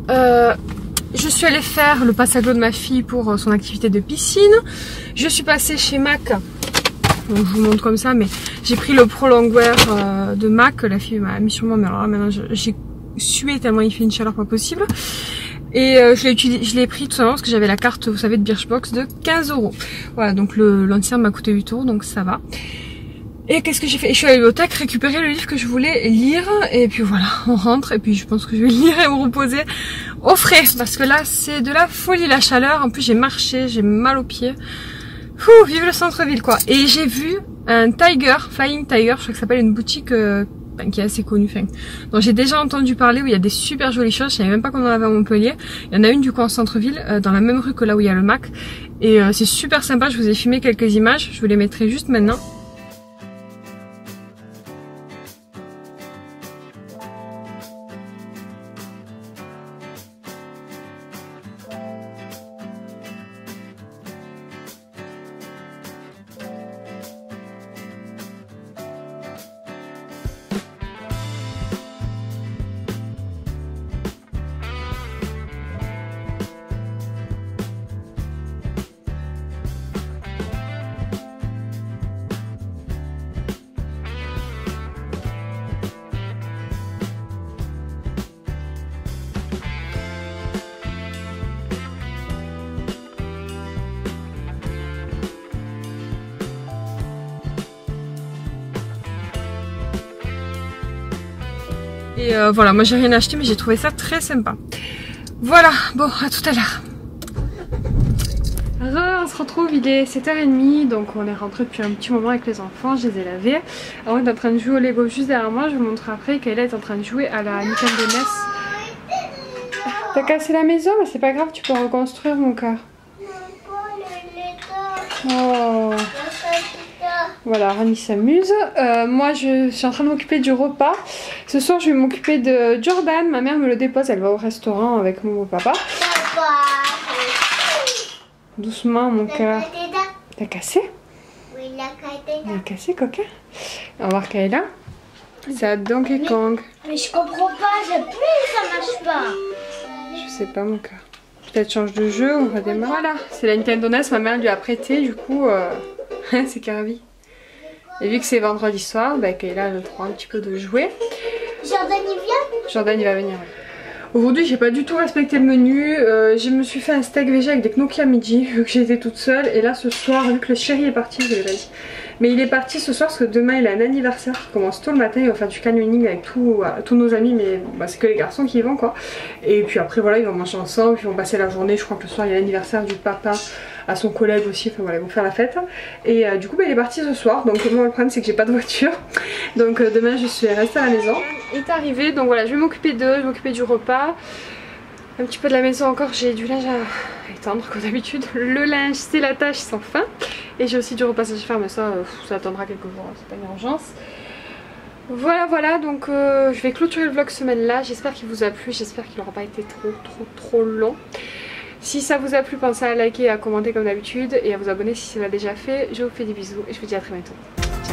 Je suis allée faire le passe à glo de ma fille pour son activité de piscine. Je suis passée chez MAC. Donc, je vous montre comme ça, mais j'ai pris le Pro Longwear de MAC. La fille m'a mis sur moi, mais alors là maintenant j'ai sué tellement il fait une chaleur pas possible. Et je l'ai pris tout simplement parce que j'avais la carte, vous savez, de Birchbox de 15 €. Voilà, donc l'entière m'a coûté 8 €, donc ça va. Et qu'est-ce que j'ai fait? Je suis allée à la bibliothèque récupérer le livre que je voulais lire. Et puis voilà, on rentre. Et puis je pense que je vais lire et me reposer au frais. Parce que là, c'est de la folie la chaleur. En plus, j'ai marché, j'ai mal aux pieds. Fou, vive le centre-ville quoi. Et j'ai vu un Tiger, Flying Tiger, je crois que ça s'appelle, une boutique qui est assez connue. Donc j'ai déjà entendu parler où il y a des super jolies choses. Je savais même pas qu'on en avait à Montpellier. Il y en a une du coup en centre-ville, dans la même rue que là où il y a le MAC. Et c'est super sympa. Je vous ai filmé quelques images. Je vous les mettrai juste maintenant. Et voilà, moi j'ai rien acheté mais j'ai trouvé ça très sympa. Voilà, bon, à tout à l'heure. On se retrouve, il est 7h30, donc on est rentré depuis un petit moment avec les enfants, je les ai lavés. Alors on est en train de jouer au Lego juste derrière moi, je vous montre après. Kayla est en train de jouer à la Nintendo NES. T'as cassé la maison, mais c'est pas grave, tu peux reconstruire mon cœur. Oh. Voilà, Rani s'amuse. Moi je suis en train de m'occuper du repas. Ce soir je vais m'occuper de Jordan. Ma mère me le dépose, elle va au restaurant avec mon papa. Doucement mon cœur.
Kateda.
T'as cassé?
Oui, la Kateda.
Elle a cassé, coquin. On va voir Kayla. C'est à Donkey Kong.
Mais je comprends pas, j'appuie, ça marche pas.
Je sais pas mon cœur. Peut-être change de jeu, on redémarre. Voilà, c'est la Nintendo NES, ma mère lui a prêté, du coup c'est Kirby. Et vu que c'est vendredi soir, bah, Kayla a le droit un petit peu de jouer.
Jordan, il vient?
Jordan il va venir. Oui. Aujourd'hui j'ai pas du tout respecté le menu, je me suis fait un steak végé avec des gnocchis à midi vu que j'étais toute seule, et là ce soir vu que le chéri est parti, je l'ai pas dit, mais il est parti ce soir parce que demain il a un anniversaire qui commence tôt le matin, il va faire du canyoning avec tous nos amis, mais bah, c'est que les garçons qui y vont quoi, et puis après voilà ils vont manger ensemble, ils vont passer la journée, je crois que le soir il y a l'anniversaire du papa à son collègue aussi, enfin voilà ils vont faire la fête, et du coup bah, il est parti ce soir, donc moi le problème c'est que j'ai pas de voiture, donc demain je suis restée à la maison. Il est arrivé, donc voilà je vais m'occuper d'eux, je vais m'occuper du repas, un petit peu de la maison encore, j'ai du linge à étendre comme d'habitude, le linge c'est la tâche sans fin, et j'ai aussi du repassage à faire mais ça attendra quelques jours, c'est pas une urgence. Voilà donc je vais clôturer le vlog semaine là, j'espère qu'il vous a plu, j'espère qu'il n'aura pas été trop long. Si ça vous a plu, pensez à liker et à commenter comme d'habitude et à vous abonner si c'est déjà fait. Je vous fais des bisous et je vous dis à très bientôt. Ciao.